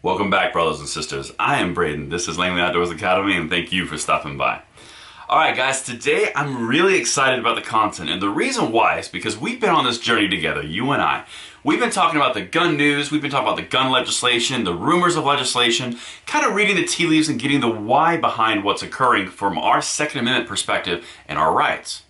Welcome back, brothers and sisters. I am Braden. This is Langley Outdoors Academy, and thank you for stopping by. Alright guys, today I'm really excited about the content, and the reason why is because we've been on this journey together, you and I. We've been talking about the gun news, we've been talking about the gun legislation, the rumors of legislation, kind of reading the tea leaves and getting the why behind what's occurring from our Second Amendment perspective and our rights.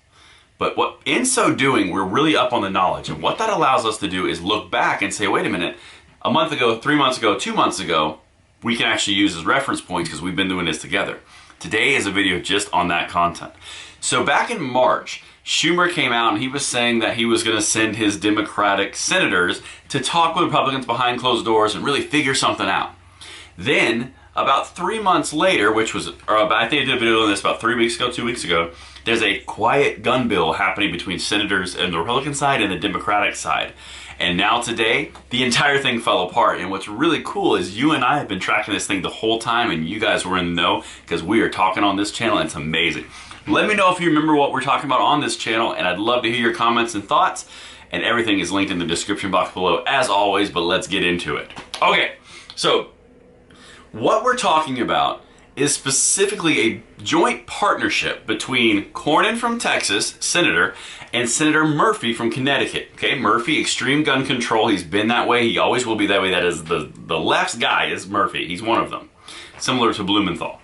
But in so doing, we're really up on the knowledge, and what that allows us to do is look back and say, wait a minute, a month ago, 3 months ago, 2 months ago, we can actually use as reference points because we've been doing this together. Today is a video just on that content. So back in March, Schumer came out and he was saying that he was going to send his Democratic senators to talk with Republicans behind closed doors and really figure something out. Then, about 3 months later, which was, I think I did a video on this about 3 weeks ago, 2 weeks ago, there's a quiet gun bill happening between senators and the Republican side and the Democratic side. And now today, the entire thing fell apart. And what's really cool is you and I have been tracking this thing the whole time, and you guys were in the know because we are talking on this channel, and it's amazing. Let me know if you remember what we're talking about on this channel, and I'd love to hear your comments and thoughts. And everything is linked in the description box below as always, but let's get into it. Okay, so what we're talking about is specifically a joint partnership between Cornyn from Texas, Senator, and Senator Murphy from Connecticut. Okay, Murphy, extreme gun control. He's been that way. He always will be that way. That is the left's guy is Murphy. He's one of them, similar to Blumenthal.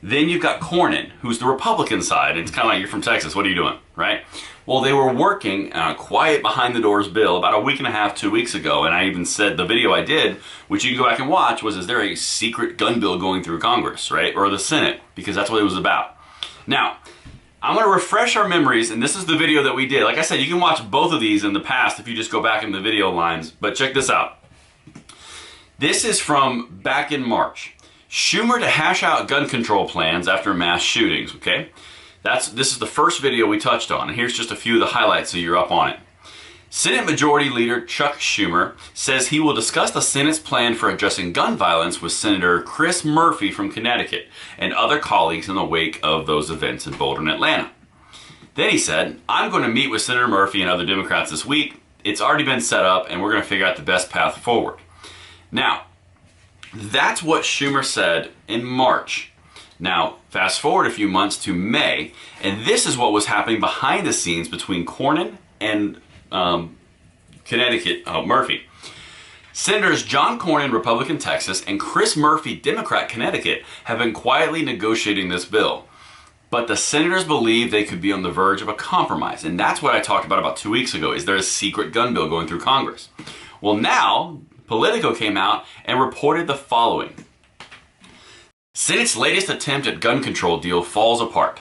Then you've got Cornyn, who's the Republican side. It's kind of like, you're from Texas, what are you doing, right? Well, they were working on a quiet behind the doors bill about a week and a half, 2 weeks ago, and I even said the video I did, which you can go back and watch, was is there a secret gun bill going through Congress, right? Or the Senate, because that's what it was about. Now, I'm going to refresh our memories, and this is the video that we did. Like I said, you can watch both of these in the past if you just go back in the video lines, but check this out. This is from back in March. Schumer to hash out gun control plans after mass shootings, okay? This is the first video we touched on, and here's just a few of the highlights so you're up on it. Senate Majority Leader Chuck Schumer says he will discuss the Senate's plan for addressing gun violence with Senator Chris Murphy from Connecticut and other colleagues in the wake of those events in Boulder and Atlanta. Then he said, I'm going to meet with Senator Murphy and other Democrats this week. It's already been set up, and we're going to figure out the best path forward. Now, that's what Schumer said in March. Now, fast forward a few months to May, and this is what was happening behind the scenes between Cornyn and Murphy. Senators John Cornyn, Republican Texas, and Chris Murphy, Democrat Connecticut, have been quietly negotiating this bill. But the senators believe they could be on the verge of a compromise, and that's what I talked about 2 weeks ago. Is there a secret gun bill going through Congress? Well, now Politico came out and reported the following. Senate's latest attempt at gun control deal falls apart.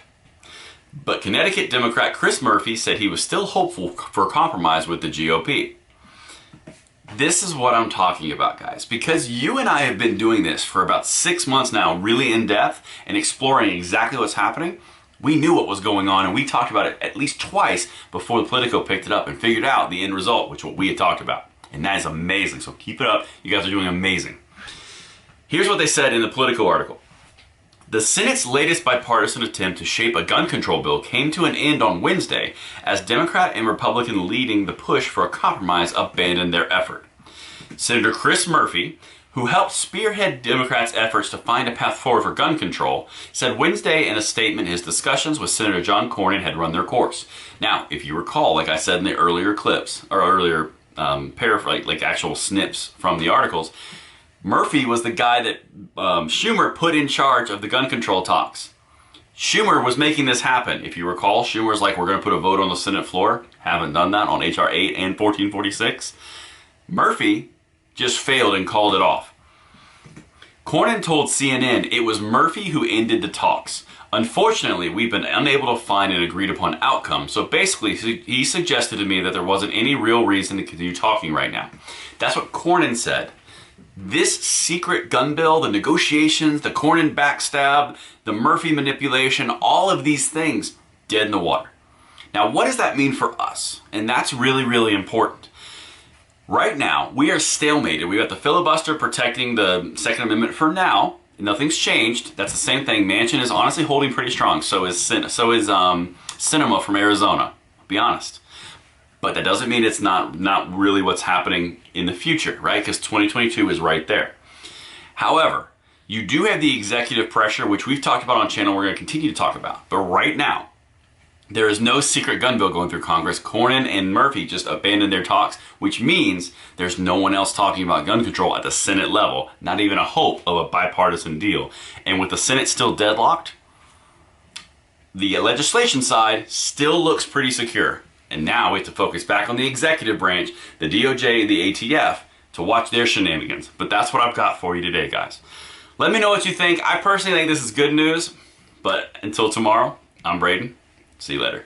But Connecticut Democrat Chris Murphy said he was still hopeful for compromise with the GOP. This is what I'm talking about, guys, because you and I have been doing this for about 6 months now, really in depth and exploring exactly what's happening. We knew what was going on, and we talked about it at least twice before the Politico picked it up and figured out the end result, which what we had talked about. And that is amazing, so keep it up. You guys are doing amazing. Here's what they said in the Politico article. The Senate's latest bipartisan attempt to shape a gun control bill came to an end on Wednesday as Democrat and Republican leading the push for a compromise abandoned their effort. Senator Chris Murphy, who helped spearhead Democrats' efforts to find a path forward for gun control, said Wednesday in a statement his discussions with Senator John Cornyn had run their course. Now, if you recall, like I said in the earlier clips, or earlier paraphrase, like actual snips from the articles, Murphy was the guy that Schumer put in charge of the gun control talks. Schumer was making this happen. If you recall, Schumer's like, we're going to put a vote on the Senate floor. Haven't done that on H.R. 8 and 1446. Murphy just failed and called it off. Cornyn told CNN it was Murphy who ended the talks. Unfortunately, we've been unable to find an agreed upon outcome, so basically he suggested to me that there wasn't any real reason to continue talking right now. That's what Cornyn said. This secret gun bill, the negotiations, the Cornyn backstab, the Murphy manipulation, all of these things, dead in the water. Now, what does that mean for us? And that's really, really important. Right now, we are stalemated. We got the filibuster protecting the Second Amendment for now. Nothing's changed. That's the same thing. Manchin is honestly holding pretty strong. So is Sinema from Arizona. I'll be honest. But that doesn't mean it's not really what's happening in the future, right? Because 2022 is right there. However, you do have the executive pressure, which we've talked about on channel, we're going to continue to talk about. But right now, there is no secret gun bill going through Congress. Cornyn and Murphy just abandoned their talks, which means there's no one else talking about gun control at the Senate level, not even a hope of a bipartisan deal. And with the Senate still deadlocked, the legislation side still looks pretty secure. And now we have to focus back on the executive branch, the DOJ and the ATF, to watch their shenanigans. But that's what I've got for you today, guys. Let me know what you think. I personally think this is good news. But until tomorrow, I'm Braden. See you later.